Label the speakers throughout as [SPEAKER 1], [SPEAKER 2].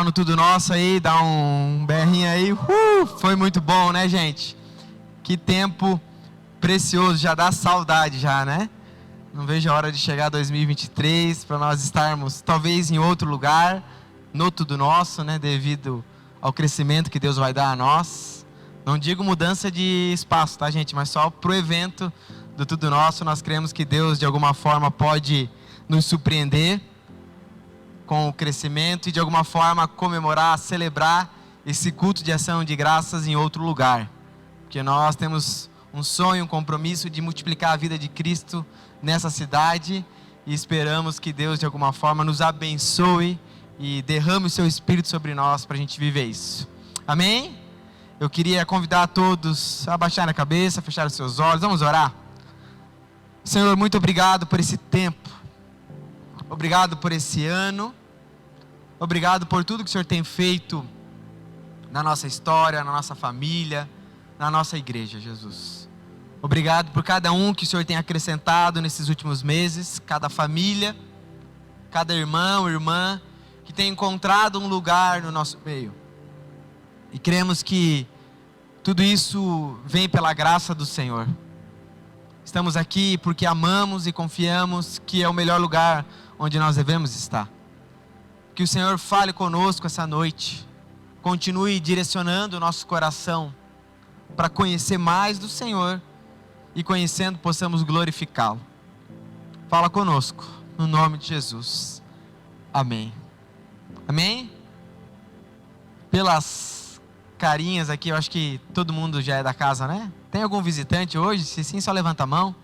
[SPEAKER 1] no Tudo Nosso aí, dá um berrinho aí. Foi muito bom, né, gente? Que tempo precioso, já dá saudade já, né? Não vejo a hora de chegar 2023 para nós estarmos talvez em outro lugar, no Tudo Nosso, né? Devido ao crescimento que Deus vai dar a nós. Não digo mudança de espaço, tá, gente? Mas só pro evento do Tudo Nosso, nós cremos que Deus de alguma forma pode nos surpreender com o crescimento e de alguma forma comemorar, celebrar esse culto de ação de graças em outro lugar. Porque nós temos um sonho, um compromisso de multiplicar a vida de Cristo nessa cidade e esperamos que Deus de alguma forma nos abençoe e derrame o seu Espírito sobre nós para a gente viver isso. Amém? Eu queria convidar a todos a abaixarem a cabeça, fechar os seus olhos, vamos orar? Senhor, muito obrigado por esse tempo, obrigado por esse ano, obrigado por tudo que o Senhor tem feito na nossa história, na nossa família, na nossa igreja, Jesus. Obrigado por cada um que o Senhor tem acrescentado nesses últimos meses, cada família, cada irmão, irmã, que tem encontrado um lugar no nosso meio. E cremos que tudo isso vem pela graça do Senhor. Estamos aqui porque amamos e confiamos que é o melhor lugar onde nós devemos estar. Que o Senhor fale conosco essa noite, continue direcionando o nosso coração para conhecer mais do Senhor e conhecendo possamos glorificá-lo. Fala conosco, no nome de Jesus. Amém. Amém? Pelas carinhas aqui, eu acho que todo mundo já é da casa, né? Tem algum visitante hoje? Se sim, só levanta a mão.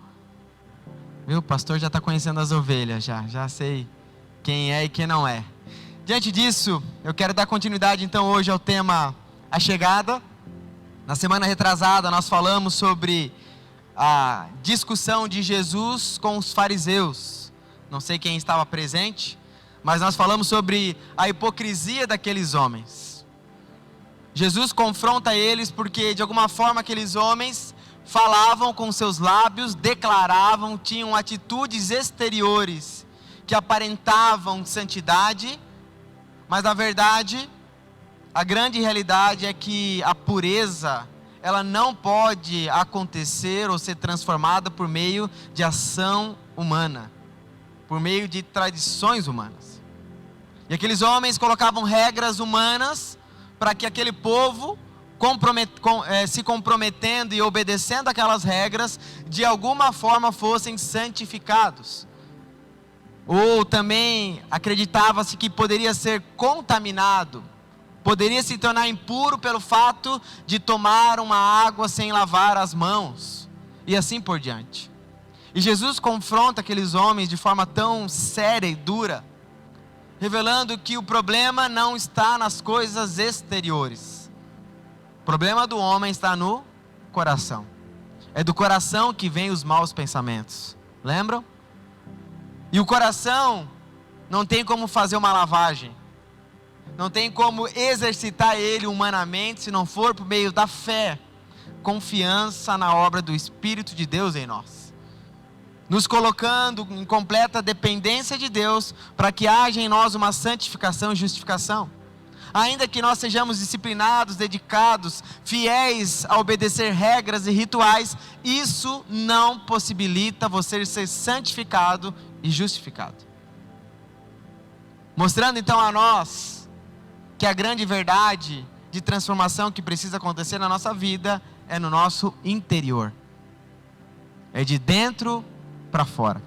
[SPEAKER 1] Viu? O pastor já está conhecendo as ovelhas, já sei quem é e quem não é. Diante disso, eu quero dar continuidade então hoje ao tema A Chegada. Na semana retrasada nós falamos sobre a discussão de Jesus com os fariseus. Não sei quem estava presente, mas nós falamos sobre a hipocrisia daqueles homens. Jesus confronta eles porque de alguma forma aqueles homens falavam com seus lábios, declaravam, tinham atitudes exteriores que aparentavam santidade, mas na verdade a grande realidade é que a pureza ela não pode acontecer ou ser transformada por meio de ação humana, por meio de tradições humanas. E aqueles homens colocavam regras humanas para que aquele povo, se comprometendo e obedecendo aquelas regras, de alguma forma fossem santificados. Ou também acreditava-se que poderia ser contaminado, poderia se tornar impuro pelo fato de tomar uma água sem lavar as mãos, e assim por diante. E Jesus confronta aqueles homens de forma tão séria e dura, revelando que o problema não está nas coisas exteriores. O problema do homem está no coração. É do coração que vêm os maus pensamentos. Lembram? E o coração não tem como fazer uma lavagem. Não tem como exercitar ele humanamente se não for por meio da fé, confiança na obra do Espírito de Deus em nós, nos colocando em completa dependência de Deus, para que haja em nós uma santificação e justificação. Ainda que nós sejamos disciplinados, dedicados, fiéis a obedecer regras e rituais, isso não possibilita você ser santificado e justificado. Mostrando então a nós que a grande verdade de transformação que precisa acontecer na nossa vida é no nosso interior. É de dentro para fora.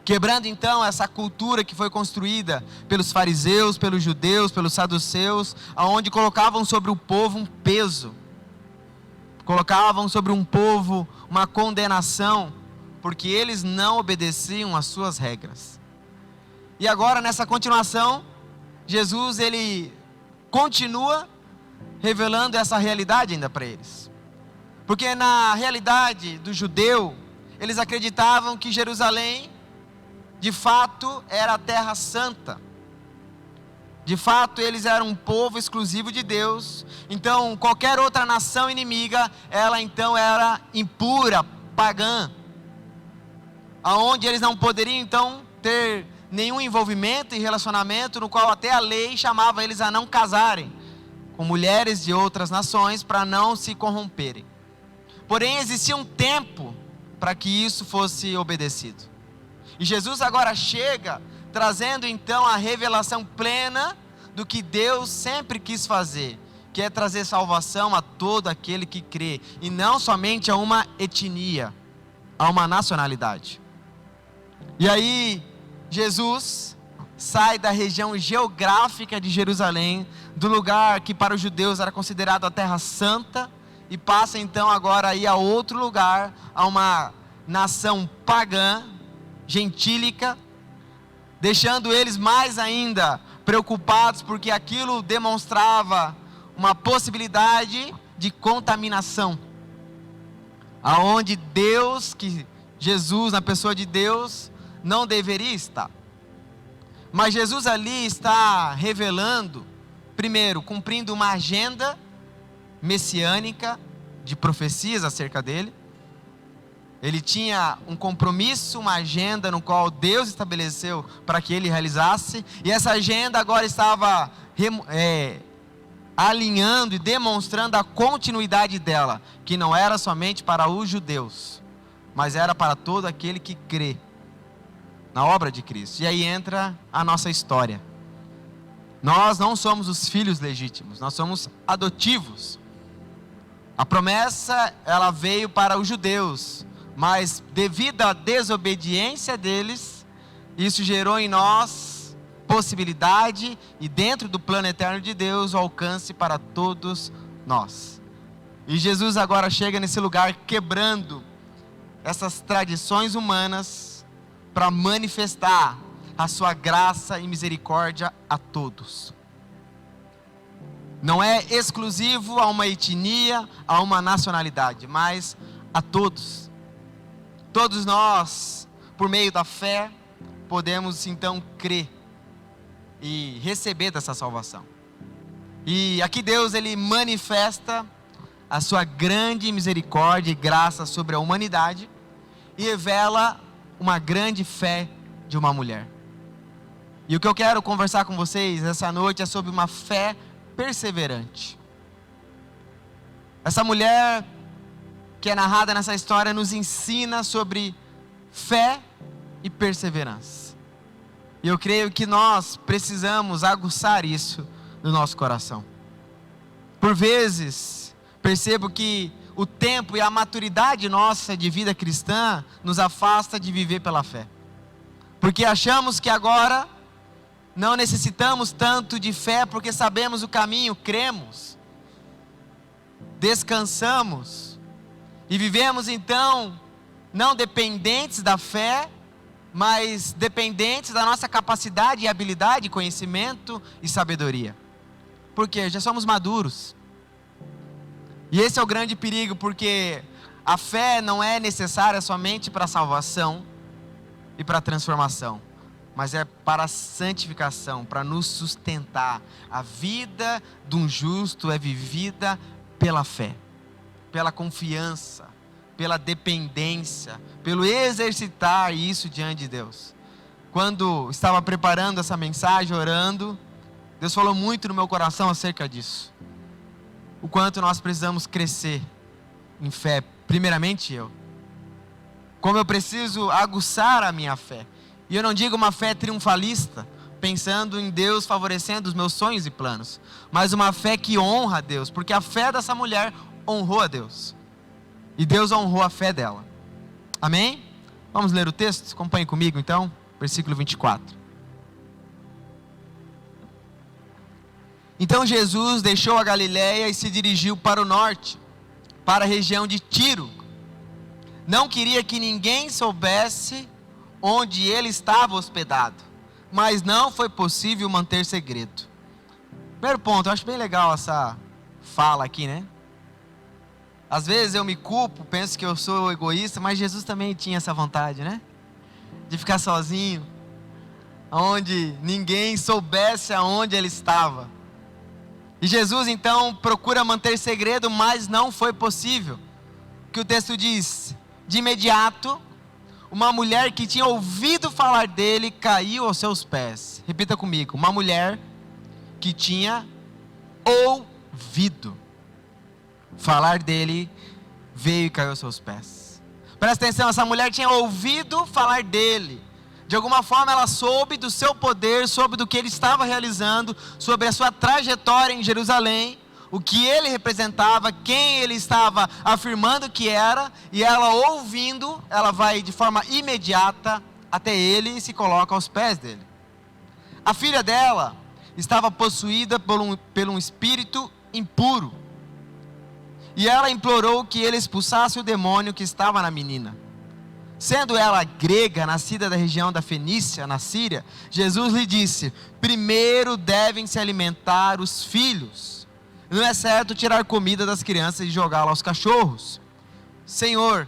[SPEAKER 1] Quebrando então essa cultura que foi construída pelos fariseus, pelos judeus, pelos saduceus, aonde colocavam sobre o povo um peso, colocavam sobre um povo uma condenação, porque eles não obedeciam às suas regras. E agora nessa continuação, Jesus ele continua revelando essa realidade ainda para eles. Porque na realidade do judeu, eles acreditavam que Jerusalém, de fato, era a terra santa. De fato, eles eram um povo exclusivo de Deus. Então, qualquer outra nação inimiga, ela então era impura, pagã. Aonde eles não poderiam então ter nenhum envolvimento e relacionamento, no qual até a lei chamava eles a não casarem com mulheres de outras nações para não se corromperem. Porém, existia um tempo para que isso fosse obedecido. E Jesus agora chega trazendo então a revelação plena do que Deus sempre quis fazer, que é trazer salvação a todo aquele que crê, e não somente a uma etnia, a uma nacionalidade. E aí, Jesus sai da região geográfica de Jerusalém, do lugar que para os judeus era considerado a terra santa, e passa então agora a ir a outro lugar, a uma nação pagã, gentílica, deixando eles mais ainda preocupados, porque aquilo demonstrava uma possibilidade de contaminação, aonde Deus, que Jesus na pessoa de Deus, não deveria estar. Mas Jesus ali está revelando, primeiro, cumprindo uma agenda messiânica de profecias acerca dele. Ele tinha um compromisso, uma agenda no qual Deus estabeleceu para que ele realizasse, e essa agenda agora estava alinhando e demonstrando a continuidade dela, que não era somente para os judeus, mas era para todo aquele que crê na obra de Cristo. E aí entra a nossa história. Nós não somos os filhos legítimos, nós somos adotivos. A promessa, ela veio para os judeus, mas devido à desobediência deles, isso gerou em nós possibilidade, e dentro do plano eterno de Deus, o alcance para todos nós. E Jesus agora chega nesse lugar quebrando essas tradições humanas para manifestar a sua graça e misericórdia a todos. Não é exclusivo a uma etnia, a uma nacionalidade, mas a todos. Todos nós, por meio da fé, podemos então crer e receber dessa salvação. E aqui Deus, ele manifesta a sua grande misericórdia e graça sobre a humanidade e revela uma grande fé de uma mulher. E o que eu quero conversar com vocês essa noite é sobre uma fé perseverante. Essa mulher que é narrada nessa história nos ensina sobre fé e perseverança. E eu creio que nós precisamos aguçar isso no nosso coração. Por vezes, percebo que o tempo e a maturidade nossa de vida cristã nos afasta de viver pela fé. Porque achamos que agora não necessitamos tanto de fé, porque sabemos o caminho, cremos, descansamos e vivemos então não dependentes da fé, mas dependentes da nossa capacidade e habilidade, conhecimento e sabedoria. Porque já somos maduros. E esse é o grande perigo, porque a fé não é necessária somente para a salvação e para a transformação, mas é para a santificação, para nos sustentar. A vida de um justo é vivida pela fé, pela confiança, pela dependência, pelo exercitar isso diante de Deus. Quando estava preparando essa mensagem, orando, Deus falou muito no meu coração acerca disso. O quanto nós precisamos crescer em fé, primeiramente eu. Como eu preciso aguçar a minha fé. E eu não digo uma fé triunfalista, pensando em Deus favorecendo os meus sonhos e planos, mas uma fé que honra a Deus, porque a fé dessa mulher honrou a Deus. E Deus honrou a fé dela. Amém? Vamos ler o texto? Acompanhe comigo então, versículo 24. Então Jesus deixou a Galileia e se dirigiu para o norte, para a região de Tiro. Não queria que ninguém soubesse onde ele estava hospedado, mas não foi possível manter segredo. Primeiro ponto, eu acho bem legal essa fala aqui, né? Às vezes eu me culpo, penso que eu sou egoísta, mas Jesus também tinha essa vontade, né? De ficar sozinho, onde ninguém soubesse aonde ele estava. E Jesus então procura manter segredo, mas não foi possível. Que o texto diz: de imediato, uma mulher que tinha ouvido falar dele caiu aos seus pés. Repita comigo: uma mulher que tinha ouvido falar dele veio e caiu aos seus pés. Presta atenção, essa mulher tinha ouvido falar dele. De alguma forma ela soube do seu poder, soube do que ele estava realizando, sobre a sua trajetória em Jerusalém, o que ele representava, quem ele estava afirmando que era, e ela ouvindo, ela vai de forma imediata até ele e se coloca aos pés dele. A filha dela estava possuída por um espírito impuro, e ela implorou que ele expulsasse o demônio que estava na menina. Sendo ela grega, nascida da região da Fenícia, na Síria, Jesus lhe disse: primeiro devem se alimentar os filhos. Não é certo tirar comida das crianças e jogá-la aos cachorros. Senhor,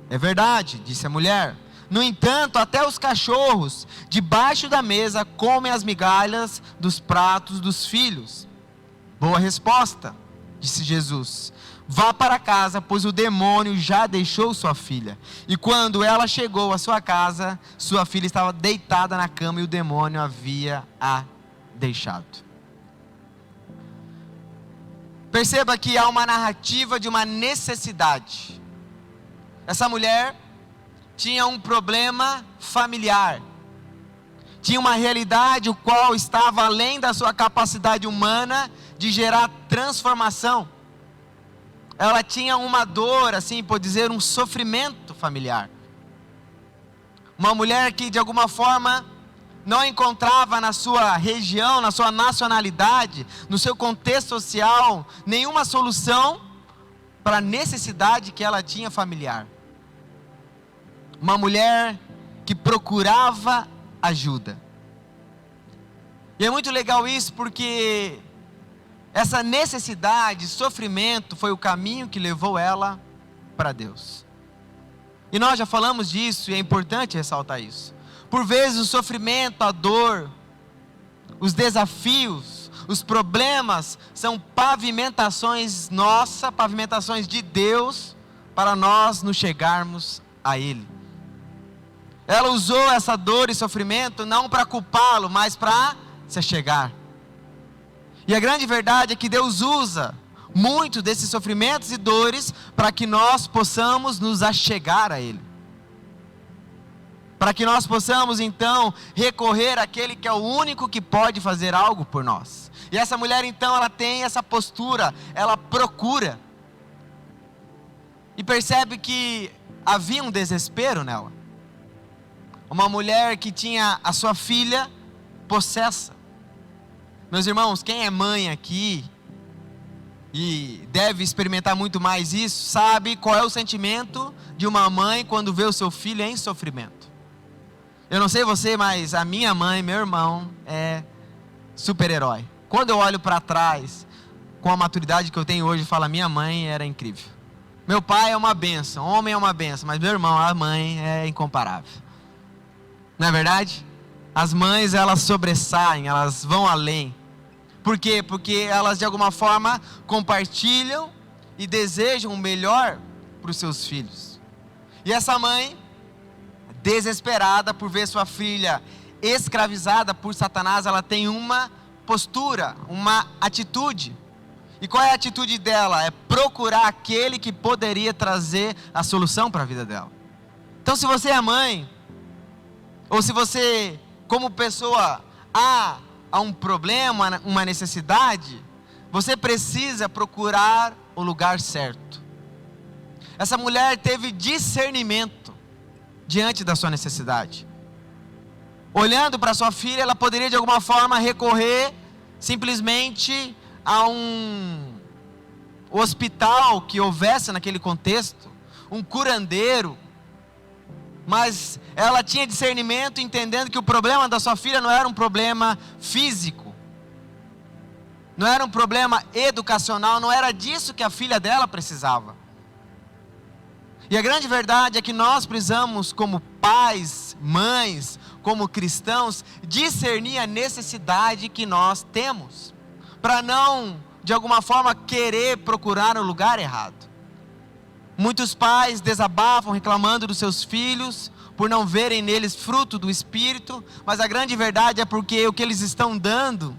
[SPEAKER 1] é verdade, disse a mulher. No entanto, até os cachorros, debaixo da mesa, comem as migalhas dos pratos dos filhos. Boa resposta, disse Jesus. Vá para casa, pois o demônio já deixou sua filha. E quando ela chegou à sua casa, sua filha estava deitada na cama e o demônio havia a deixado. Perceba que há uma narrativa de uma necessidade. Essa mulher tinha um problema familiar. Tinha uma realidade o qual estava além da sua capacidade humana de gerar transformação. Ela tinha uma dor, assim por dizer, um sofrimento familiar. Uma mulher que de alguma forma não encontrava na sua região, na sua nacionalidade, no seu contexto social, nenhuma solução para a necessidade que ela tinha familiar. Uma mulher que procurava ajuda. E é muito legal isso porque essa necessidade, sofrimento, foi o caminho que levou ela para Deus. E nós já falamos disso e é importante ressaltar isso. Por vezes o sofrimento, a dor, os desafios, os problemas são pavimentações nossas, pavimentações de Deus para nós nos chegarmos a Ele. Ela usou essa dor e sofrimento não para culpá-lo, mas para se achegar. E a grande verdade é que Deus usa muito desses sofrimentos e dores para que nós possamos nos achegar a Ele. Para que nós possamos então recorrer àquele que é o único que pode fazer algo por nós. E essa mulher então ela tem essa postura, ela procura. E percebe que havia um desespero nela. Uma mulher que tinha a sua filha possessa. Meus irmãos, quem é mãe aqui e deve experimentar muito mais isso, sabe qual é o sentimento de uma mãe quando vê o seu filho em sofrimento. Eu não sei você, mas a minha mãe, meu irmão, é super-herói. Quando eu olho para trás, com a maturidade que eu tenho hoje, eu falo, minha mãe era incrível. Meu pai é uma bênção, homem é uma bênção, mas meu irmão, a mãe é incomparável. Não é verdade? As mães, elas sobressaem, elas vão além. Por quê? Porque elas de alguma forma compartilham e desejam o melhor para os seus filhos. E essa mãe, desesperada por ver sua filha escravizada por Satanás, ela tem uma postura, uma atitude. E qual é a atitude dela? É procurar aquele que poderia trazer a solução para a vida dela. Então, se você é mãe, ou se você, como pessoa, há um problema, uma necessidade, você precisa procurar o lugar certo. Essa mulher teve discernimento diante da sua necessidade. Olhando para sua filha, ela poderia de alguma forma recorrer simplesmente a um hospital que houvesse naquele contexto, um curandeiro. Mas ela tinha discernimento, entendendo que o problema da sua filha não era um problema físico, não era um problema educacional, não era disso que a filha dela precisava. E a grande verdade é que nós precisamos, como pais, mães, como cristãos, discernir a necessidade que nós temos, para não, de alguma forma, querer procurar o lugar errado. Muitos pais desabafam reclamando dos seus filhos por não verem neles fruto do Espírito, mas a grande verdade é porque o que eles estão dando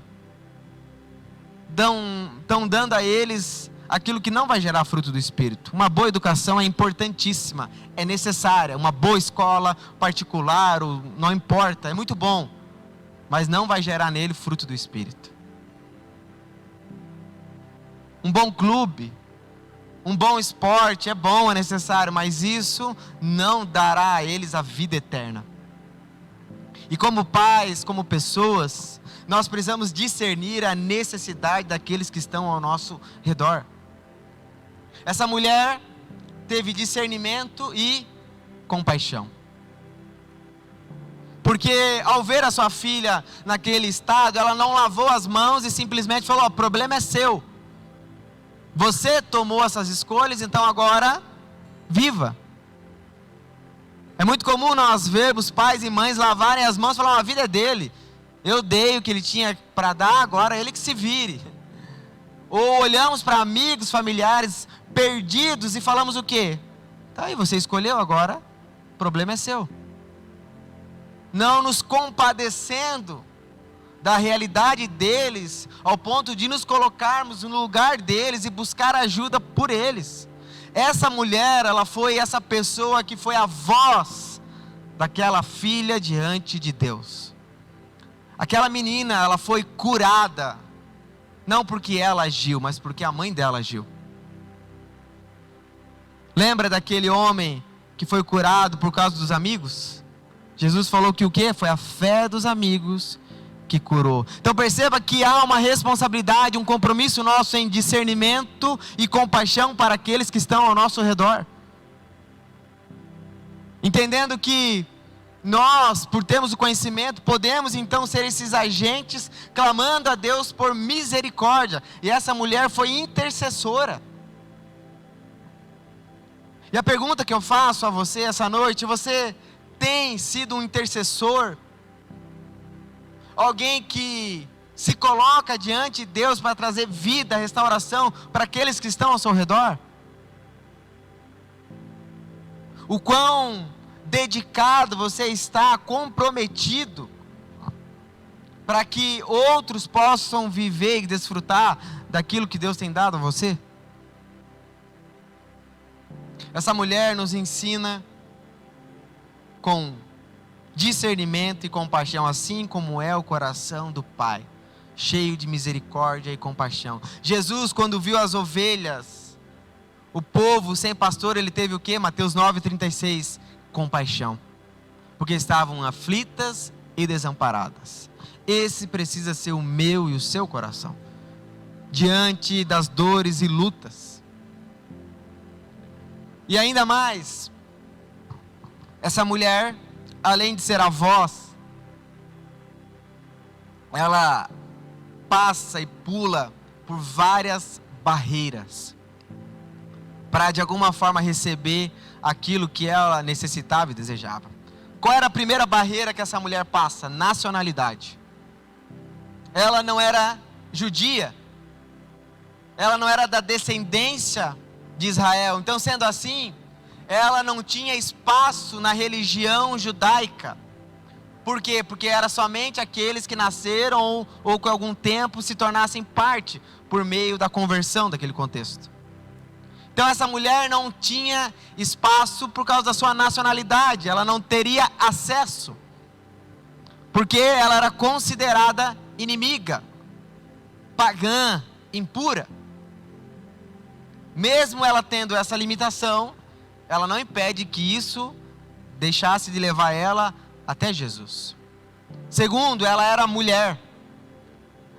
[SPEAKER 1] a eles aquilo que não vai gerar fruto do Espírito. Uma boa educação é importantíssima, é necessária. Uma boa escola particular, não importa, é muito bom, mas não vai gerar nele fruto do Espírito. Um bom clube, um bom esporte é bom, é necessário, mas isso não dará a eles a vida eterna. E como pais, como pessoas, nós precisamos discernir a necessidade daqueles que estão ao nosso redor. Essa mulher teve discernimento e compaixão. Porque ao ver a sua filha naquele estado, ela não lavou as mãos e simplesmente falou: o problema é seu. Você tomou essas escolhas, então agora viva. É muito comum nós vermos pais e mães lavarem as mãos e falar: a vida é dele. Eu dei o que ele tinha para dar, agora é ele que se vire. Ou olhamos para amigos, familiares perdidos e falamos o quê? Tá aí, você escolheu, agora o problema é seu. Não nos compadecendo da realidade deles, ao ponto de nos colocarmos no lugar deles e buscar ajuda por eles. Essa mulher, ela foi essa pessoa que foi a voz daquela filha diante de Deus. Aquela menina, ela foi curada, não porque ela agiu, mas porque a mãe dela agiu. Lembra daquele homem que foi curado por causa dos amigos? Jesus falou que o quê? Foi a fé dos amigos que curou. Então perceba que há uma responsabilidade, um compromisso nosso em discernimento e compaixão para aqueles que estão ao nosso redor. Entendendo que nós, por termos o conhecimento, podemos então ser esses agentes, clamando a Deus por misericórdia. E essa mulher foi intercessora. E a pergunta que eu faço a você essa noite: você tem sido um intercessor? Alguém que se coloca diante de Deus para trazer vida, restauração para aqueles que estão ao seu redor? O quão dedicado você está, comprometido, para que outros possam viver e desfrutar daquilo que Deus tem dado a você? Essa mulher nos ensina com discernimento e compaixão, assim como é o coração do Pai, cheio de misericórdia e compaixão. Jesus, quando viu as ovelhas, o povo sem pastor, ele teve o quê? Mateus 9,36, compaixão, porque estavam aflitas e desamparadas. Esse precisa ser o meu e o seu coração, diante das dores e lutas. E ainda mais, essa mulher, além de ser a voz, ela passa e pula por várias barreiras, para de alguma forma receber aquilo que ela necessitava e desejava. Qual era a primeira barreira que essa mulher passa? Nacionalidade. Ela não era judia, ela não era da descendência de Israel. Então, sendo assim, ela não tinha espaço na religião judaica. Por quê? Porque era somente aqueles que nasceram ou com algum tempo se tornassem parte por meio da conversão daquele contexto. Então essa mulher não tinha espaço por causa da sua nacionalidade, ela não teria acesso, porque ela era considerada inimiga, pagã, impura. Mesmo ela tendo essa limitação, ela não impede que isso deixasse de levar ela até Jesus. Segundo, ela era mulher.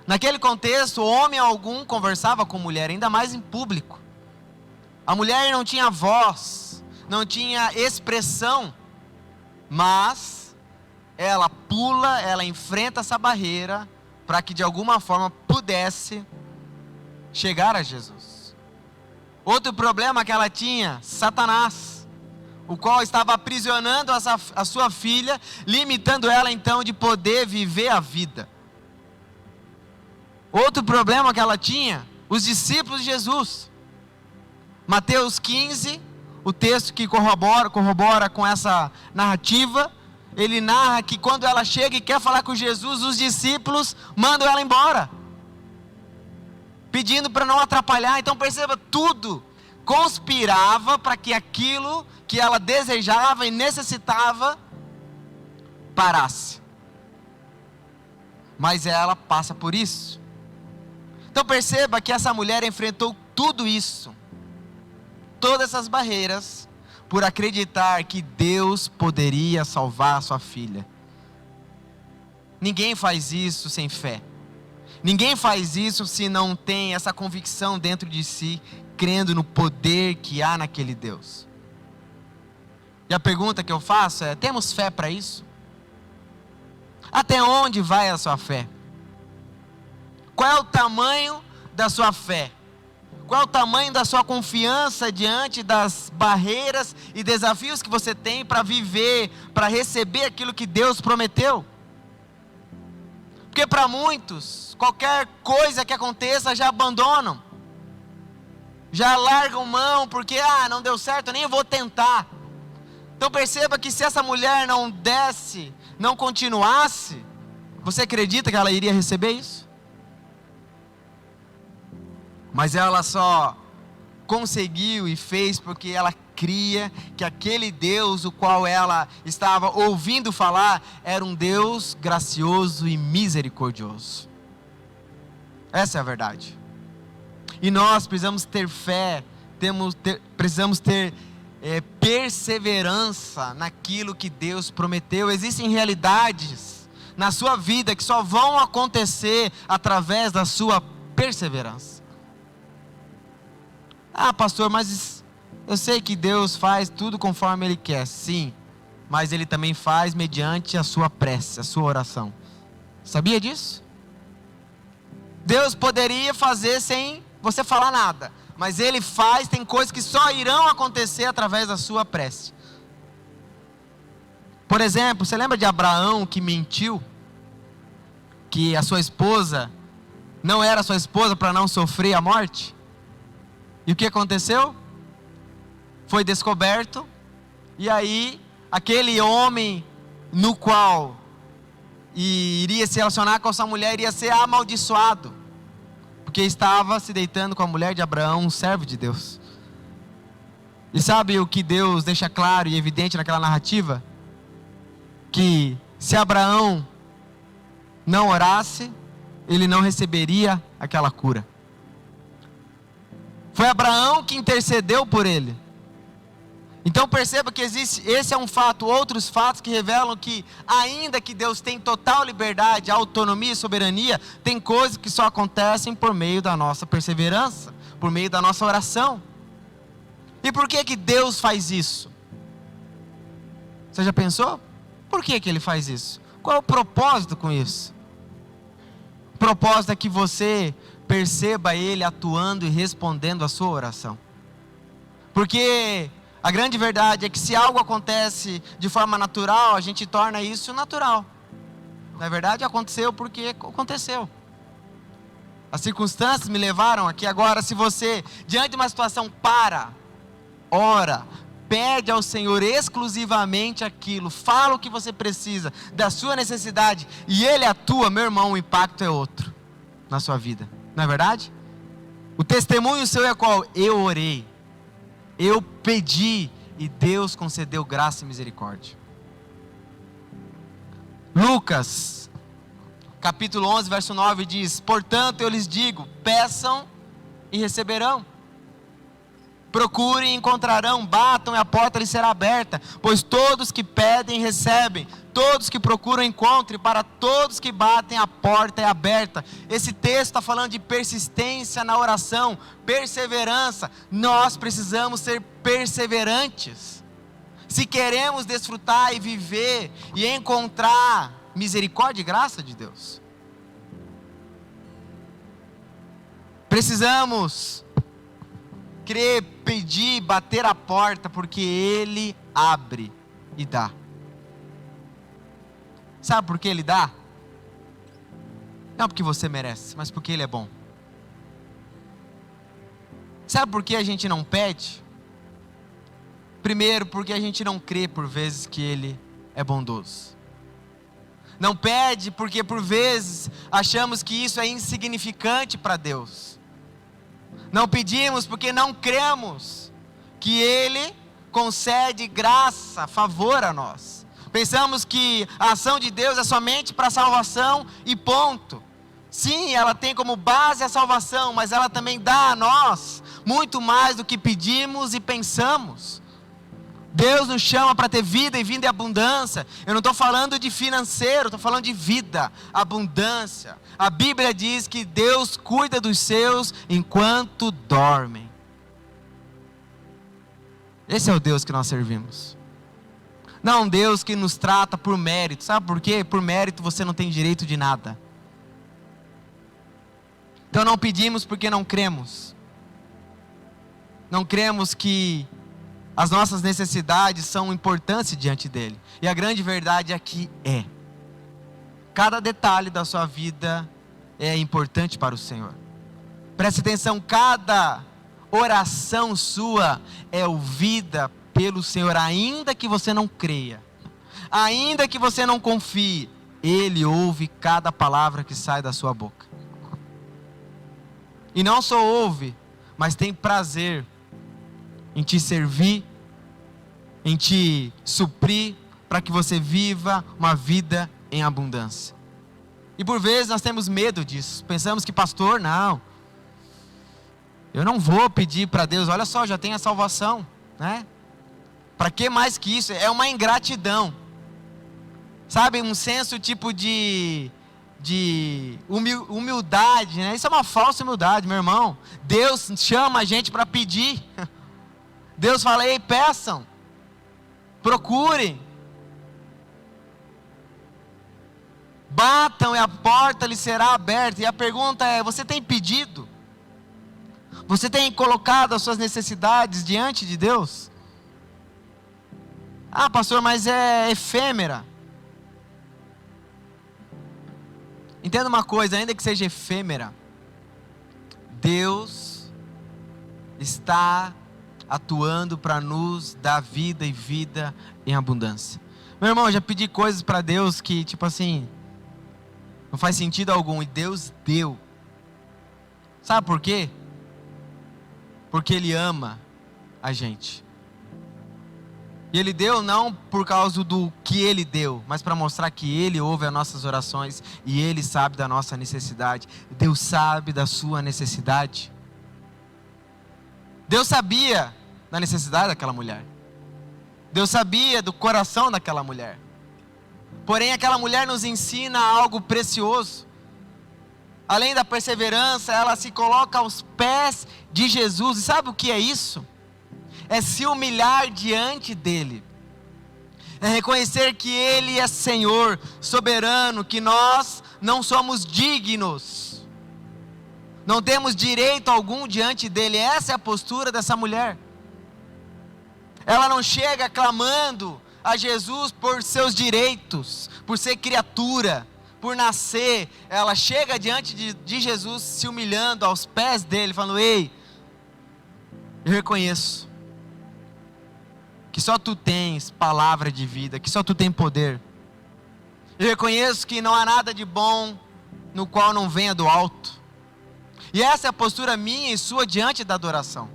[SPEAKER 1] Naquele contexto, homem algum conversava com mulher, ainda mais em público. A mulher não tinha voz, não tinha expressão, mas ela pula, ela enfrenta essa barreira para que de alguma forma pudesse chegar a Jesus. Outro problema que ela tinha, Satanás, o qual estava aprisionando a sua filha, limitando ela então de poder viver a vida. Outro problema que ela tinha, os discípulos de Jesus. Mateus 15, o texto que corrobora com essa narrativa, ele narra que quando ela chega e quer falar com Jesus, os discípulos mandam ela embora, pedindo para não atrapalhar. Então perceba, tudo conspirava para que aquilo que ela desejava e necessitava parasse. Mas ela passa por isso. Então perceba que essa mulher enfrentou tudo isso, todas essas barreiras, por acreditar que Deus poderia salvar a sua filha. Ninguém faz isso sem fé. Ninguém faz isso se não tem essa convicção dentro de si, crendo no poder que há naquele Deus. E a pergunta que eu faço é: temos fé para isso? Até onde vai a sua fé? Qual é o tamanho da sua fé? Qual é o tamanho da sua confiança diante das barreiras e desafios que você tem para viver, para receber aquilo que Deus prometeu? Porque para muitos, qualquer coisa que aconteça já abandonam, já largam mão, porque não deu certo, eu nem vou tentar. Então perceba que se essa mulher não desse, não continuasse, você acredita que ela iria receber isso? Mas ela só conseguiu e fez porque ela cria que aquele Deus o qual ela estava ouvindo falar era um Deus gracioso e misericordioso. Essa é a verdade. E nós precisamos ter fé, precisamos ter perseverança naquilo que Deus prometeu. Existem realidades na sua vida que só vão acontecer através da sua perseverança. Pastor, mas eu sei que Deus faz tudo conforme Ele quer. Sim, mas Ele também faz mediante a sua prece, a sua oração. Sabia disso? Deus poderia fazer sem você falar nada, mas Ele faz, tem coisas que só irão acontecer através da sua prece. Por exemplo, você lembra de Abraão que mentiu? Que a sua esposa não era sua esposa para não sofrer a morte? E o que aconteceu? Foi descoberto, e aí aquele homem no qual iria se relacionar com essa mulher iria ser amaldiçoado, porque estava se deitando com a mulher de Abraão, um servo de Deus. E sabe o que Deus deixa claro e evidente naquela narrativa? Que se Abraão não orasse, ele não receberia aquela cura. Foi Abraão que intercedeu por ele. Então perceba que esse é um fato. Outros fatos que revelam que, ainda que Deus tem total liberdade, autonomia e soberania, tem coisas que só acontecem por meio da nossa perseverança, por meio da nossa oração. E por que Deus faz isso? Você já pensou? Por que Ele faz isso? Qual é o propósito com isso? O propósito é que você perceba Ele atuando e respondendo a sua oração. Porque a grande verdade é que se algo acontece de forma natural, a gente torna isso natural. Na verdade, aconteceu porque aconteceu. As circunstâncias me levaram aqui. Agora, se você, diante de uma situação, ora, pede ao Senhor exclusivamente aquilo, fala o que você precisa, da sua necessidade, e Ele atua, meu irmão, o impacto é outro na sua vida. Não é verdade? O testemunho seu é qual? Eu orei, eu pedi e Deus concedeu graça e misericórdia. Lucas, capítulo 11, verso 9 diz: portanto eu lhes digo, peçam e receberão, procurem e encontrarão, batam e a porta lhes será aberta, pois todos que pedem recebem, todos que procuram encontram, e para todos que batem a porta é aberta. Esse texto está falando de persistência na oração, perseverança. Nós precisamos ser perseverantes, se queremos desfrutar e viver e encontrar misericórdia e graça de Deus. Precisamos crer, pedir, bater a porta, porque Ele abre e dá. Sabe por que Ele dá? Não porque você merece, mas porque Ele é bom. Sabe por que a gente não pede? Primeiro, porque a gente não crê por vezes que Ele é bondoso. Não pede porque por vezes achamos que isso é insignificante para Deus. Não pedimos porque não cremos que Ele concede graça, favor a nós. Pensamos que a ação de Deus é somente para a salvação e ponto. Sim, ela tem como base a salvação, mas ela também dá a nós muito mais do que pedimos e pensamos. Deus nos chama para ter vida e vida em abundância. Eu não estou falando de financeiro, estou falando de vida, abundância. A Bíblia diz que Deus cuida dos seus enquanto dormem. Esse é o Deus que nós servimos. Não um Deus que nos trata por mérito. Sabe por quê? Por mérito você não tem direito de nada. Então não pedimos porque não cremos. Não cremos que as nossas necessidades são importantes diante dEle. E a grande verdade aqui é: cada detalhe da sua vida é importante para o Senhor. Preste atenção, cada oração sua é ouvida pelo Senhor, ainda que você não creia, ainda que você não confie, Ele ouve cada palavra que sai da sua boca. E não só ouve, mas tem prazer em te servir, em te suprir, para que você viva uma vida em abundância. E por vezes nós temos medo disso. Pensamos que, pastor, não, eu não vou pedir para Deus, olha só, já tem a salvação, né? Para que mais que isso? É uma ingratidão. Sabe, um senso tipo de humildade, né? Isso é uma falsa humildade, meu irmão. Deus chama a gente para pedir. Deus fala: ei, peçam, procurem, batam e a porta lhe será aberta. E a pergunta é: você tem pedido? Você tem colocado as suas necessidades diante de Deus? Ah, pastor, mas é efêmera. Entenda uma coisa, ainda que seja efêmera, Deus está atuando para nos dar vida e vida em abundância. Meu irmão, eu já pedi coisas para Deus que, tipo assim, não faz sentido algum, e Deus deu. Sabe por quê? Porque Ele ama a gente. E Ele deu não por causa do que Ele deu, mas para mostrar que Ele ouve as nossas orações e Ele sabe da nossa necessidade. Deus sabe da sua necessidade. Deus sabia da necessidade daquela mulher. Deus sabia do coração daquela mulher. Porém, aquela mulher nos ensina algo precioso. Além da perseverança, ela se coloca aos pés de Jesus. E sabe o que é isso? É se humilhar diante dEle. É reconhecer que Ele é Senhor, soberano, que nós não somos dignos. Não temos direito algum diante dEle. Essa é a postura dessa mulher. Ela não chega clamando a Jesus por seus direitos, por ser criatura, por nascer. Ela chega diante de Jesus, se humilhando aos pés dEle, falando: ei, eu reconheço que só Tu tens palavra de vida, que só Tu tens poder. Eu reconheço que não há nada de bom no qual não venha do alto. E essa é a postura minha e sua diante da adoração,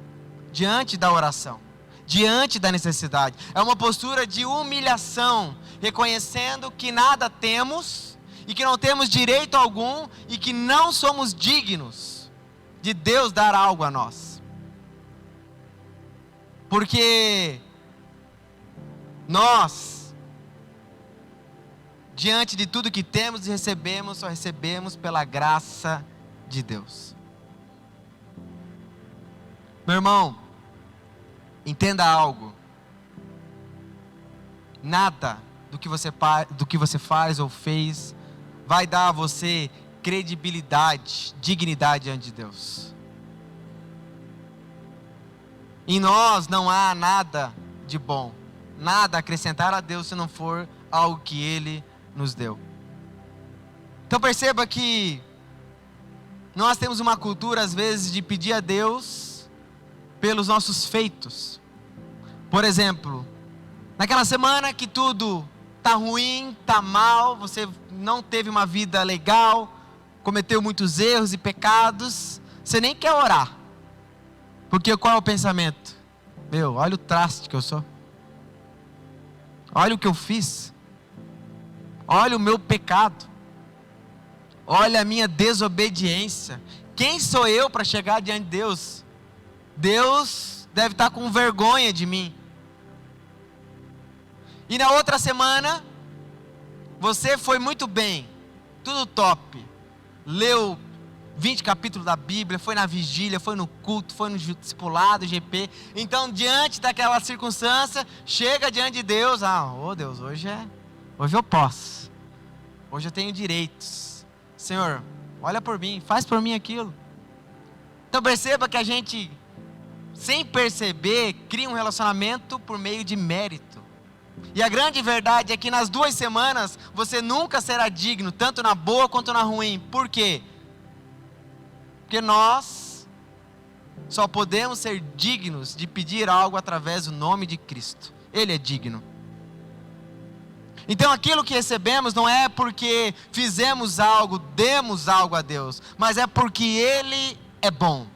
[SPEAKER 1] diante da oração, diante da necessidade. É uma postura de humilhação, reconhecendo que nada temos e que não temos direito algum e que não somos dignos de Deus dar algo a nós. Porque nós, diante de tudo que temos e recebemos, só recebemos pela graça de Deus. Meu irmão, entenda algo. Nada do que você faz ou fez vai dar a você credibilidade, dignidade diante de Deus. Em nós não há nada de bom, nada a acrescentar a Deus se não for algo que Ele nos deu. Então perceba que nós temos uma cultura às vezes de pedir a Deus pelos nossos feitos, Por exemplo, naquela semana que tudo tá ruim, tá mal, você não teve uma vida legal, cometeu muitos erros e pecados, você nem quer orar. Porque qual é o pensamento? Meu, olha o traste que eu sou. Olha o que eu fiz. Olha o meu pecado. Olha a minha desobediência. Quem sou eu para chegar diante de Deus? Deus deve estar com vergonha de mim. E na outra semana, você foi muito bem, tudo top. Leu 20 capítulos da Bíblia, foi na vigília, foi no culto, foi no discipulado, GP. Então, diante daquela circunstância, chega diante de Deus. Deus, hoje eu posso. Hoje eu tenho direitos. Senhor, olha por mim, faz por mim aquilo. Então perceba que a gente, sem perceber, cria um relacionamento por meio de mérito. E a grande verdade é que nas 2 semanas, você nunca será digno, tanto na boa quanto na ruim. Por quê? Porque nós só podemos ser dignos de pedir algo através do nome de Cristo. Ele é digno. Então aquilo que recebemos não é porque fizemos algo, demos algo a Deus, mas é porque Ele é bom.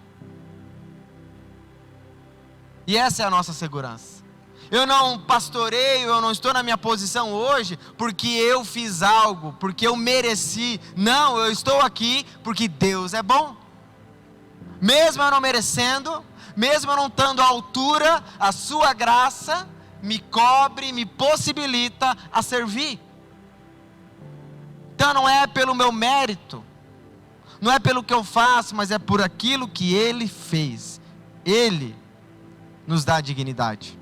[SPEAKER 1] E essa é a nossa segurança. Eu não pastoreio, eu não estou na minha posição hoje porque eu fiz algo, porque eu mereci. Não, eu estou aqui porque Deus é bom. Mesmo eu não merecendo, mesmo eu não estando à altura, a sua graça me cobre, me possibilita a servir. Então não é pelo meu mérito, não é pelo que eu faço, mas é por aquilo que Ele fez. Ele nos dá dignidade.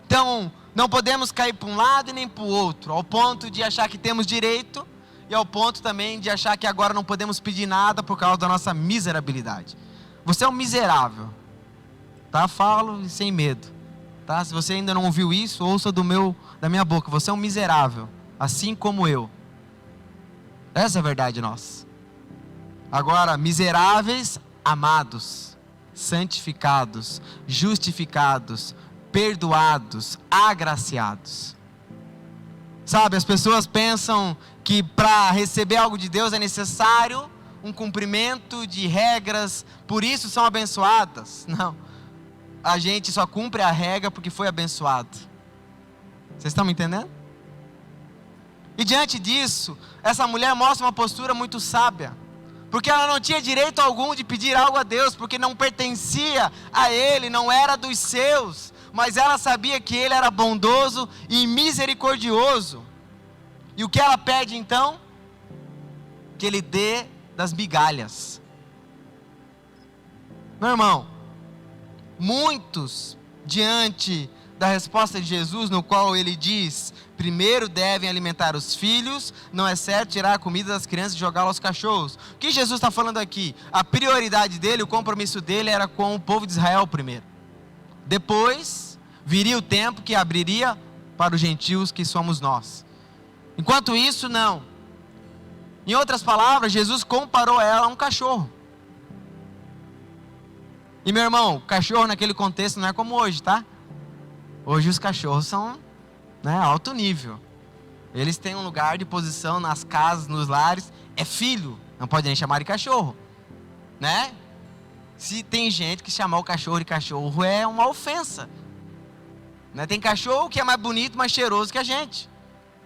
[SPEAKER 1] Então não podemos cair para um lado e nem para o outro, ao ponto de achar que temos direito, e ao ponto também de achar que agora não podemos pedir nada por causa da nossa miserabilidade. Você é um miserável, tá? Falo sem medo, tá? Se você ainda não ouviu isso, ouça da minha boca. Você é um miserável, assim como eu. Essa é a verdade nossa. Agora, miseráveis, amados, santificados, justificados, perdoados, agraciados. Sabe, as pessoas pensam que para receber algo de Deus é necessário um cumprimento de regras, por isso são abençoadas. Não, a gente só cumpre a regra porque foi abençoado. Vocês estão me entendendo? E diante disso, essa mulher mostra uma postura muito sábia, porque ela não tinha direito algum de pedir algo a Deus, porque não pertencia a Ele, não era dos seus, mas ela sabia que Ele era bondoso e misericordioso. E o que ela pede então? Que Ele dê das migalhas. Meu irmão, muitos diante da resposta de Jesus, no qual Ele diz: primeiro devem alimentar os filhos, não é certo tirar a comida das crianças e jogá-la aos cachorros. O que Jesus está falando aqui? A prioridade dele, o compromisso dele era com o povo de Israel primeiro. Depois viria o tempo que abriria para os gentios, que somos nós. Enquanto isso, não. Em outras palavras, Jesus comparou ela a um cachorro. E meu irmão, cachorro naquele contexto não é como hoje, tá? Hoje os cachorros são, alto nível. Eles têm um lugar de posição nas casas, nos lares. É filho, não pode nem chamar de cachorro, né? Se tem gente que chamar o cachorro de cachorro é uma ofensa, né? Tem cachorro que é mais bonito, mais cheiroso que a gente.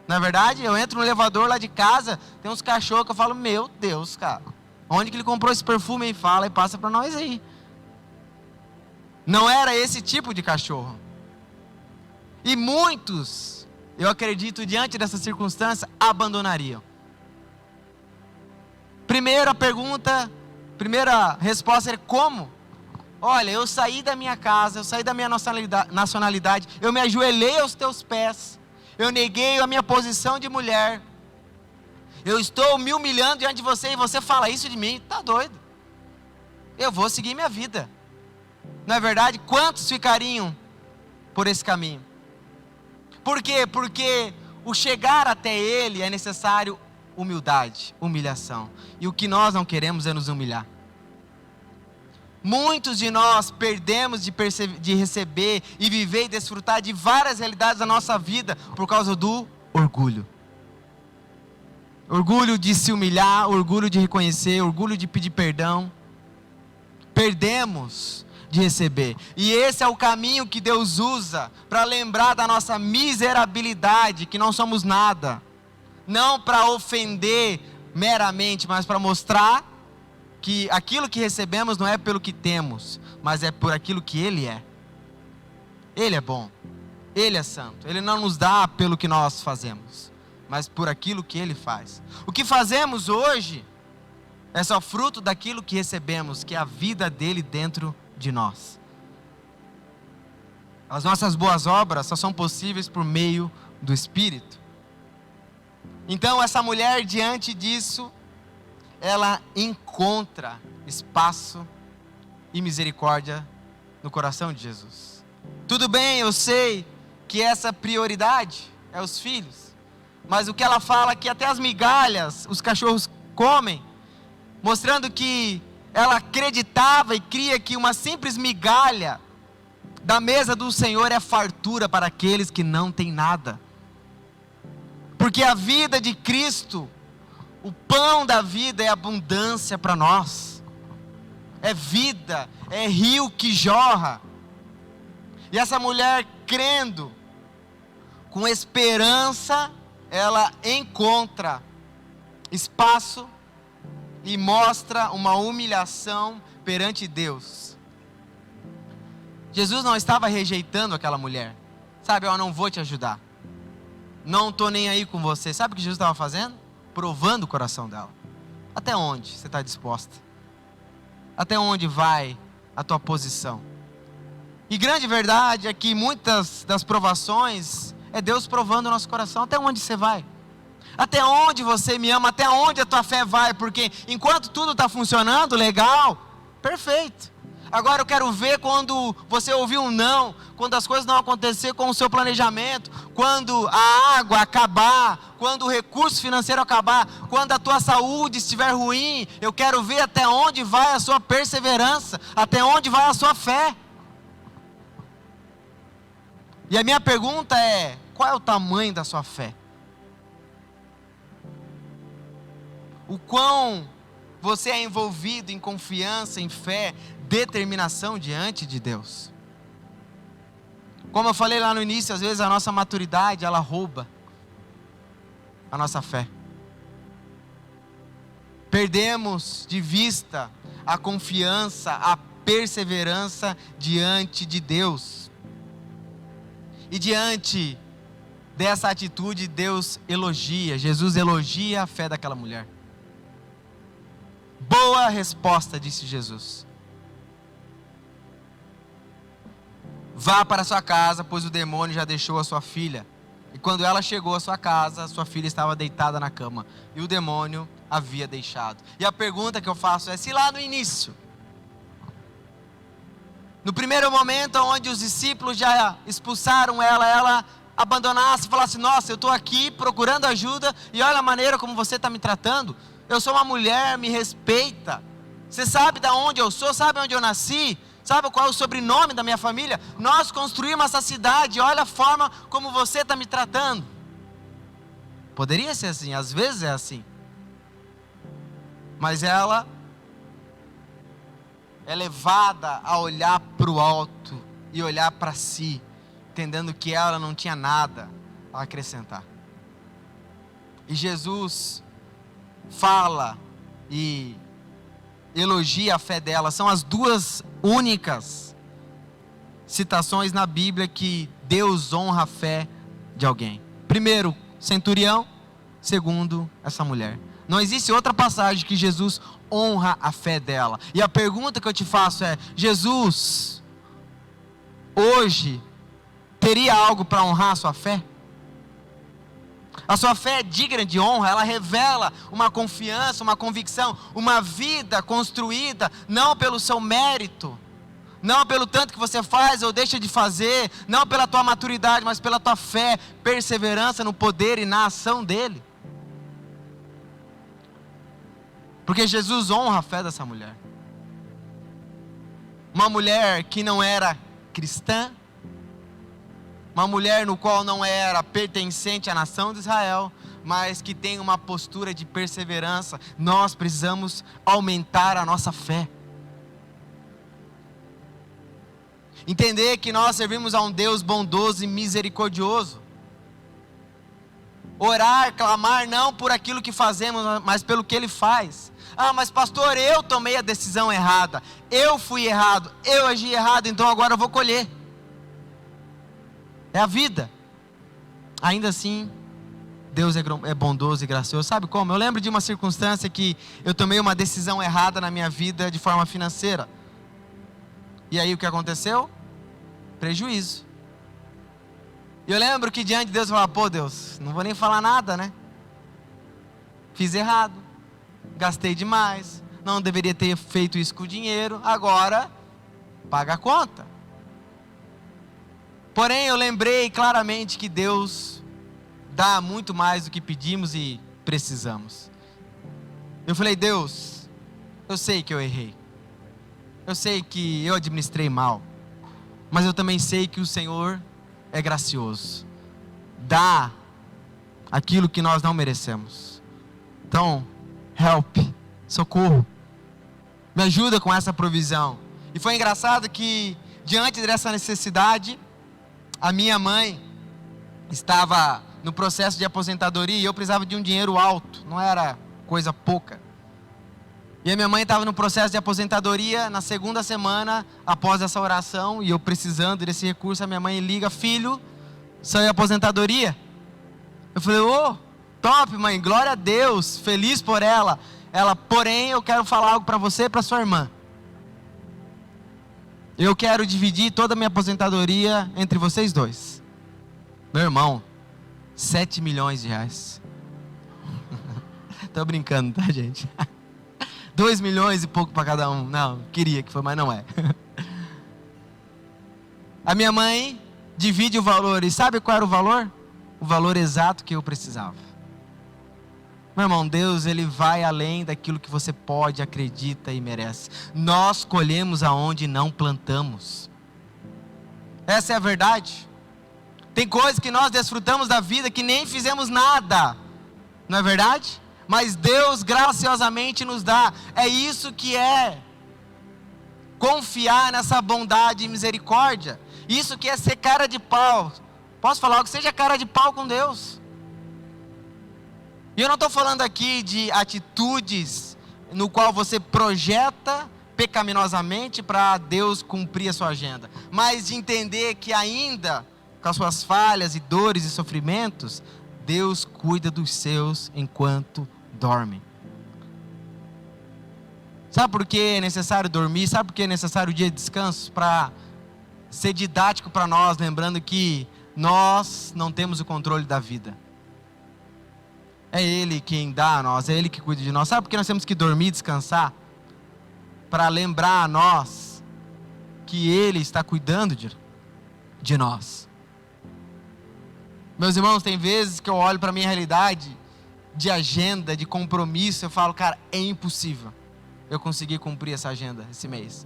[SPEAKER 1] Na verdade, eu entro no elevador lá de casa, tem uns cachorros que eu falo: meu Deus, cara, onde que ele comprou esse perfume? E fala e passa para nós aí. Não era esse tipo de cachorro. E muitos, eu acredito, diante dessa circunstância, abandonariam. Primeira resposta é como? Olha, eu saí da minha casa, eu saí da minha nacionalidade, eu me ajoelhei aos teus pés, eu neguei a minha posição de mulher, eu estou me humilhando diante de você e você fala isso de mim? Tá doido? Eu vou seguir minha vida. Não é verdade? Quantos ficariam por esse caminho? Por quê? Porque o chegar até Ele é necessário humildade, humilhação. E o que nós não queremos é nos humilhar. Muitos de nós perdemos de receber e viver e desfrutar de várias realidades da nossa vida por causa do orgulho. Orgulho de se humilhar, orgulho de reconhecer, orgulho de pedir perdão. Perdemos de receber. E esse é o caminho que Deus usa para lembrar da nossa miserabilidade, que não somos nada. Não para ofender meramente, mas para mostrar que aquilo que recebemos não é pelo que temos, mas é por aquilo que Ele é. Ele é bom, Ele é santo, Ele não nos dá pelo que nós fazemos, mas por aquilo que Ele faz. O que fazemos hoje é só fruto daquilo que recebemos, que é a vida dEle dentro de nós. As nossas boas obras só são possíveis por meio do Espírito. Então essa mulher, diante disso, ela encontra espaço e misericórdia no coração de Jesus. Tudo bem, eu sei que essa prioridade é os filhos, mas o que ela fala é que até as migalhas os cachorros comem, mostrando que ela acreditava e cria que uma simples migalha da mesa do Senhor é fartura para aqueles que não têm nada. Porque a vida de Cristo, o pão da vida, é abundância para nós. É vida, é rio que jorra. E essa mulher, crendo, com esperança, ela encontra espaço e mostra uma humilhação perante Deus. Jesus não estava rejeitando aquela mulher. Sabe, eu não vou te ajudar. Não estou nem aí com você. Sabe o que Jesus estava fazendo? Provando o coração dela. Até onde você está disposta? Até onde vai a tua posição? E grande verdade é que muitas das provações é Deus provando o nosso coração. Até onde você vai? Até onde você me ama? Até onde a tua fé vai? Porque enquanto tudo está funcionando, legal, perfeito. Agora eu quero ver quando você ouvir um não, quando as coisas não acontecer com o seu planejamento, quando a água acabar, quando o recurso financeiro acabar, quando a tua saúde estiver ruim. Eu quero ver até onde vai a sua perseverança, até onde vai a sua fé. E a minha pergunta é: qual é o tamanho da sua fé? O quão você é envolvido em confiança, em fé, determinação diante de Deus. Como eu falei lá no início, às vezes a nossa maturidade, ela rouba a nossa fé. Perdemos de vista a confiança, a perseverança diante de Deus. E diante dessa atitude, Deus elogia, Jesus elogia a fé daquela mulher. Boa resposta, disse Jesus. Vá para sua casa, pois o demônio já deixou a sua filha. E quando ela chegou à sua casa, sua filha estava deitada na cama, e o demônio havia deixado. E a pergunta que eu faço é: se lá no início, no primeiro momento onde os discípulos já expulsaram ela abandonasse e falasse: nossa, eu estou aqui procurando ajuda, e olha a maneira como você está me tratando. Eu sou uma mulher, me respeita. Você sabe de onde eu sou, sabe onde eu nasci, sabe qual é o sobrenome da minha família? Nós construímos essa cidade, olha a forma como você está me tratando. Poderia ser assim, às vezes é assim. Mas ela é levada a olhar para o alto e olhar para si, entendendo que ela não tinha nada a acrescentar. E Jesus fala e elogia a fé dela. São as duas únicas citações na Bíblia que Deus honra a fé de alguém. Primeiro, centurião. Segundo, essa mulher. Não existe outra passagem que Jesus honra a fé dela. E a pergunta que eu te faço é: Jesus, hoje, teria algo para honrar a sua fé? A sua fé é digna de honra, ela revela uma confiança, uma convicção, uma vida construída, não pelo seu mérito, não pelo tanto que você faz ou deixa de fazer, não pela tua maturidade, mas pela tua fé, perseverança no poder e na ação dele. Porque Jesus honra a fé dessa mulher. uma mulher que não era cristã, uma mulher no qual não era pertencente à nação de Israel, mas que tem uma postura de perseverança. Nós precisamos aumentar a nossa fé. Entender que nós servimos a um Deus bondoso e misericordioso. Orar, clamar não por aquilo que fazemos, mas pelo que Ele faz. Ah, mas pastor, eu tomei a decisão errada, eu fui errado, eu agi errado, então agora eu vou colher. É a vida. Ainda assim, Deus é bondoso e gracioso. Sabe como? Eu lembro de uma circunstância que eu tomei uma decisão errada na minha vida de forma financeira. E aí o que aconteceu? Prejuízo. E eu lembro que diante de Deus eu falava, pô Deus, não vou nem falar nada, né? Fiz errado, gastei demais, não deveria ter feito isso com o dinheiro, agora paga a conta. Porém eu lembrei claramente que Deus dá muito mais do que pedimos e precisamos. Eu falei, Deus, eu sei que eu errei, eu sei que eu administrei mal, mas eu também sei que o Senhor é gracioso, dá aquilo que nós não merecemos. Então, help, socorro, me ajuda com essa provisão. E foi engraçado que diante dessa necessidade, a minha mãe estava no processo de aposentadoria e eu precisava de um dinheiro alto, não era coisa pouca. E a minha mãe estava no processo de aposentadoria. Na segunda semana após essa oração, e eu precisando desse recurso, a minha mãe liga, filho, saiu a aposentadoria. Eu falei, top mãe, glória a Deus, feliz por ela. Ela, porém, eu quero falar algo para você e para sua irmã. Eu quero dividir toda a minha aposentadoria entre vocês dois. Meu irmão, 7 milhões de reais. Tô brincando, tá gente? 2 milhões e pouco para cada um. Não, queria que foi, mas não é. A minha mãe divide o valor. E sabe qual era o valor? O valor exato que eu precisava. Meu irmão, Deus, Ele vai além daquilo que você pode, acredita e merece. Nós colhemos aonde não plantamos. Essa é a verdade. Tem coisas que nós desfrutamos da vida que nem fizemos nada. Não é verdade? Mas Deus graciosamente nos dá. É isso que é confiar nessa bondade e misericórdia. Isso que é ser cara de pau. Posso falar algo? Seja cara de pau com Deus. E eu não estou falando aqui de atitudes no qual você projeta pecaminosamente para Deus cumprir a sua agenda. Mas de entender que ainda com as suas falhas e dores e sofrimentos, Deus cuida dos seus enquanto dormem. Sabe por que é necessário dormir? Sabe por que é necessário o dia de descanso? Para ser didático para nós, lembrando que nós não temos o controle da vida. É Ele quem dá a nós, é Ele que cuida de nós. Sabe por que nós temos que dormir e descansar? Para lembrar a nós que Ele está cuidando de nós. Meus irmãos, tem vezes que eu olho para a minha realidade de agenda, de compromisso, eu falo, cara, é impossível eu conseguir cumprir essa agenda esse mês.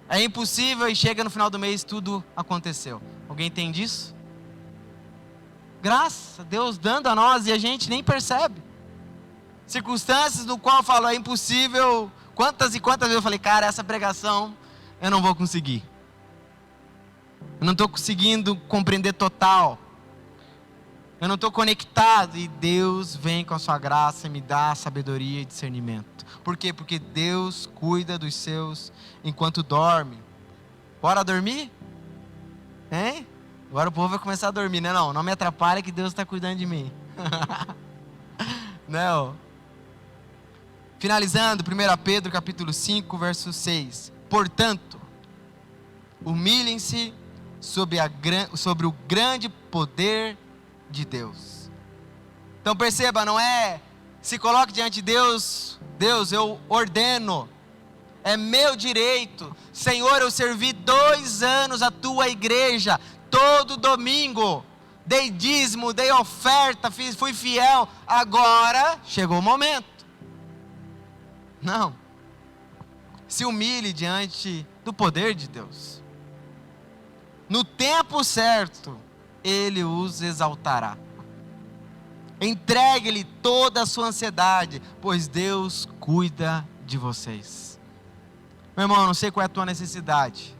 [SPEAKER 1] É impossível e chega no final do mês tudo aconteceu. Alguém entende isso? Graças a Deus dando a nós e a gente nem percebe. Circunstâncias no qual eu falo, é impossível. Quantas e quantas vezes eu falei, cara, essa pregação eu não vou conseguir. Eu não estou conseguindo compreender total. Eu não estou conectado. E Deus vem com a sua graça e me dá sabedoria e discernimento. Por quê? Porque Deus cuida dos seus enquanto dorme. Bora dormir? Hein? Agora o povo vai começar a dormir, né? Não me atrapalha que Deus está cuidando de mim. Não. Finalizando, 1 Pedro capítulo 5, verso 6. Portanto, humilhem-se sobre o grande poder de Deus. Então perceba, não é se coloque diante de Deus, Deus, eu ordeno, é meu direito, Senhor, eu servi 2 anos a tua igreja, todo domingo, dei dízimo, dei oferta, fui fiel, agora chegou o momento. Não. se humilhe diante do poder de Deus. No tempo certo, Ele os exaltará. Entregue-lhe toda a sua ansiedade, pois Deus cuida de vocês. Meu irmão, eu não sei qual é a tua necessidade,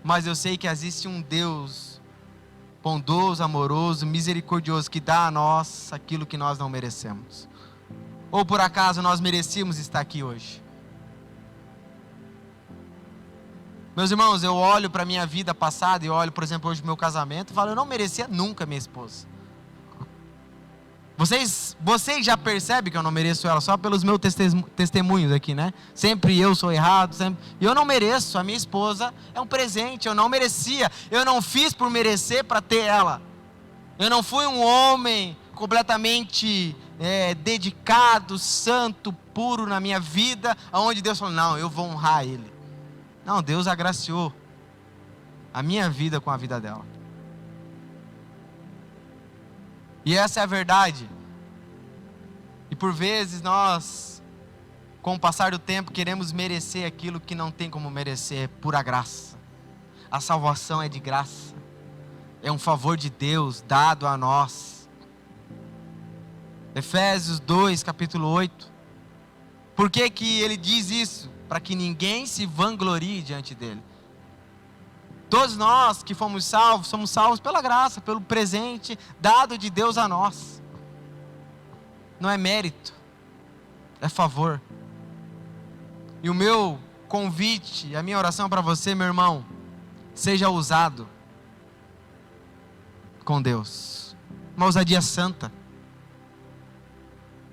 [SPEAKER 1] mas eu sei que existe um Deus bondoso, amoroso, misericordioso, que dá a nós aquilo que nós não merecemos. Ou por acaso nós merecíamos estar aqui hoje? Meus irmãos, eu olho para a minha vida passada e olho, por exemplo, hoje o meu casamento e falo, eu não merecia nunca minha esposa. Vocês já percebem que eu não mereço ela só pelos meus testemunhos aqui, né? Sempre eu sou errado, sempre. E eu não mereço, a minha esposa é um presente, eu não merecia. Eu não fiz por merecer para ter ela. Eu não fui um homem completamente dedicado, santo, puro na minha vida, aonde Deus falou, não, eu vou honrar ele. Não, Deus agraciou a minha vida com a vida dela. E essa é a verdade. E por vezes nós, com o passar do tempo, queremos merecer aquilo que não tem como merecer, é pura graça. A salvação é de graça. É um favor de Deus dado a nós. Efésios 2, capítulo 8. Por que que ele diz isso? Para que ninguém se vanglorie diante dele. Todos nós que fomos salvos pela graça, pelo presente dado de Deus a nós. Não é mérito, é favor. E o meu convite, a minha oração para você, meu irmão, seja ousado com Deus. Uma ousadia santa.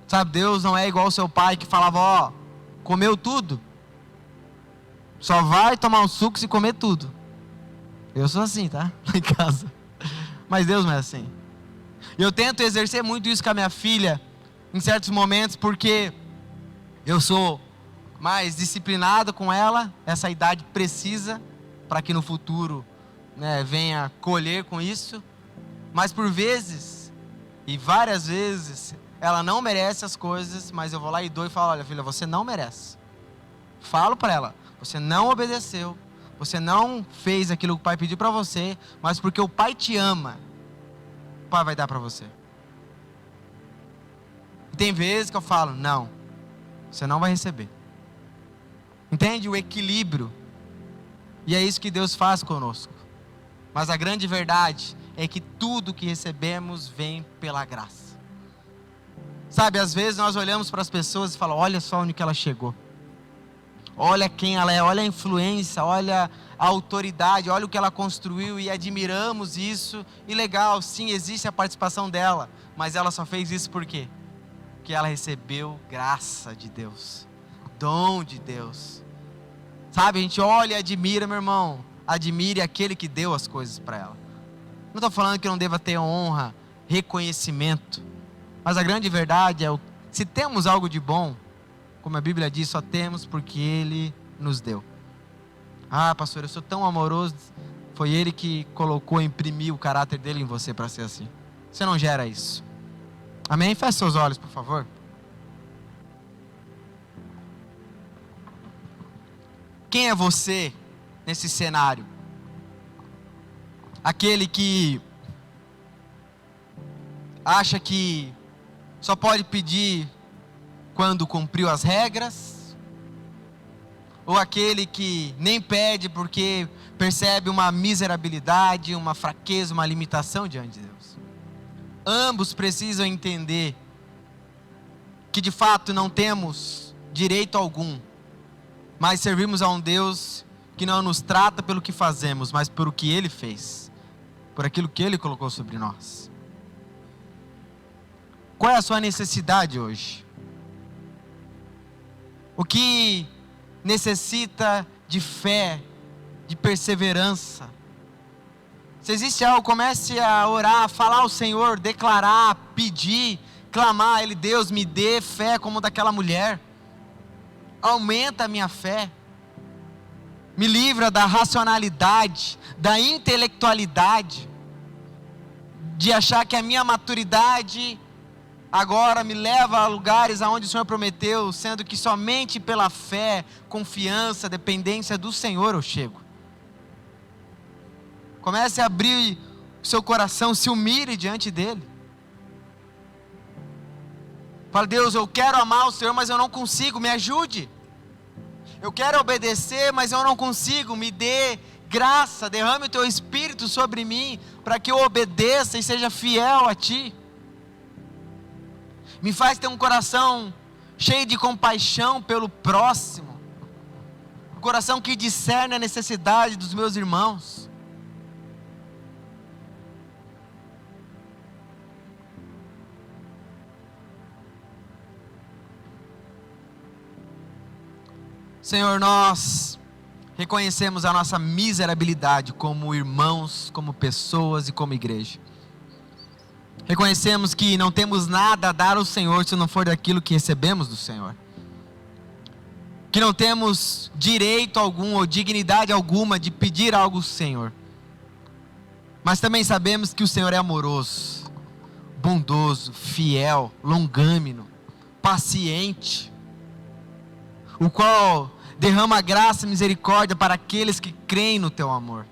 [SPEAKER 1] Sabe, Deus não é igual ao seu pai que falava, comeu tudo. Só vai tomar um suco se comer tudo. Eu sou assim, tá? Lá em casa. Mas Deus não é assim. Eu tento exercer muito isso com a minha filha, em certos momentos, porque eu sou mais disciplinado com ela. Essa idade precisa, para que no futuro venha colher com isso. Mas por vezes, e várias vezes, ela não merece as coisas, mas eu vou lá e dou e falo, olha filha, você não merece. Falo para ela, você não obedeceu. Você não fez aquilo que o pai pediu para você, mas porque o pai te ama, o pai vai dar para você. E tem vezes que eu falo, não, você não vai receber. Entende o equilíbrio? E é isso que Deus faz conosco. Mas a grande verdade é que tudo que recebemos vem pela graça. Sabe, às vezes nós olhamos para as pessoas e falamos, olha só onde que ela chegou. Olha quem ela é, olha a influência, olha a autoridade, olha o que ela construiu e admiramos isso. E legal, sim, existe a participação dela, mas ela só fez isso por quê? Porque ela recebeu graça de Deus, dom de Deus. Sabe, a gente olha e admira, meu irmão, admire aquele que deu as coisas para ela. Não estou falando que não deva ter honra, reconhecimento, mas a grande verdade é, se temos algo de bom, como a Bíblia diz, só temos porque Ele nos deu. Ah, pastor, eu sou tão amoroso. Foi Ele que colocou, imprimiu o caráter dele em você para ser assim. Você não gera isso. Amém? Feche seus olhos, por favor. Quem é você nesse cenário? Aquele que acha que só pode pedir quando cumpriu as regras, ou aquele que nem pede porque percebe uma miserabilidade, uma fraqueza, uma limitação diante de Deus. Ambos precisam entender que de fato não temos direito algum, mas servimos a um Deus que não nos trata pelo que fazemos, mas por o que Ele fez, por aquilo que Ele colocou sobre nós. Qual é a sua necessidade hoje? O que necessita de fé, de perseverança? Se existe algo, comece a orar, falar ao Senhor, declarar, pedir, clamar a Ele, Deus me dê fé como daquela mulher. Aumenta a minha fé. Me livra da racionalidade, da intelectualidade, de achar que a minha maturidade, Agora me leva a lugares aonde o Senhor prometeu, sendo que somente pela fé, confiança, dependência do Senhor eu chego. Comece a abrir o seu coração, se humilhe diante dEle. Fala: Deus, eu quero amar o Senhor, mas eu não consigo, me ajude. Eu quero obedecer, mas eu não consigo, me dê graça, derrame o Teu Espírito sobre mim, para que eu obedeça e seja fiel a Ti. Me faz ter um coração cheio de compaixão pelo próximo, um coração que discerne a necessidade dos meus irmãos. Senhor, nós reconhecemos a nossa miserabilidade como irmãos, como pessoas e como igreja. Reconhecemos que não temos nada a dar ao Senhor se não for daquilo que recebemos do Senhor. Que não temos direito algum ou dignidade alguma de pedir algo ao Senhor. Mas também sabemos que o Senhor é amoroso, bondoso, fiel, longâmino, paciente, o qual derrama graça e misericórdia para aqueles que creem no Teu amor.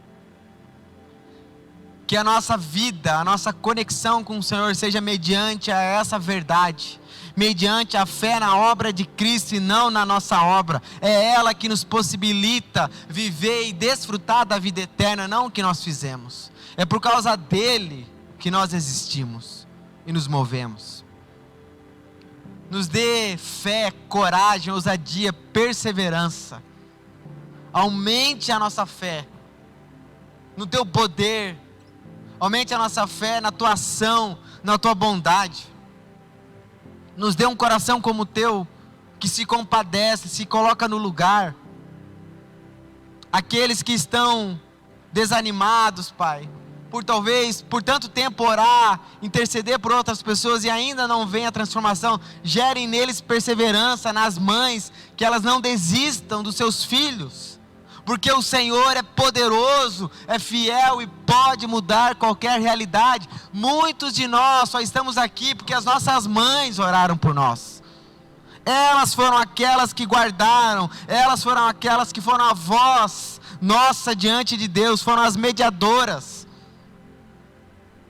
[SPEAKER 1] Que a nossa vida, a nossa conexão com o Senhor seja mediante a essa verdade, mediante a fé na obra de Cristo e não na nossa obra. É ela que nos possibilita viver e desfrutar da vida eterna, não o que nós fizemos. É por causa dele que nós existimos e nos movemos. Nos dê fé, coragem, ousadia, perseverança. Aumente a nossa fé no Teu poder. Aumente a nossa fé na Tua ação, na Tua bondade. Nos dê um coração como o Teu, que se compadece, se coloca no lugar. Aqueles que estão desanimados, Pai, talvez por tanto tempo orar, interceder por outras pessoas e ainda não vem a transformação, gerem neles perseverança, nas mães, que elas não desistam dos seus filhos, porque o Senhor é poderoso, é fiel e pode mudar qualquer realidade. Muitos de nós só estamos aqui porque as nossas mães oraram por nós. Elas foram aquelas que guardaram, elas foram aquelas que foram a voz nossa diante de Deus, foram as mediadoras,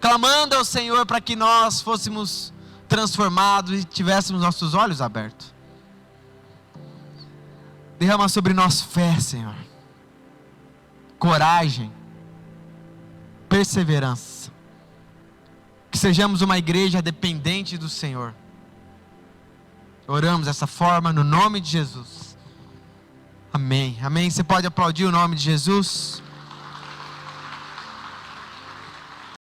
[SPEAKER 1] clamando ao Senhor para que nós fôssemos transformados e tivéssemos nossos olhos abertos. Derrama sobre nós fé, Senhor, coragem, perseverança, que sejamos uma igreja dependente do Senhor. Oramos dessa forma no nome de Jesus. Amém. Amém. Você pode aplaudir o nome de Jesus?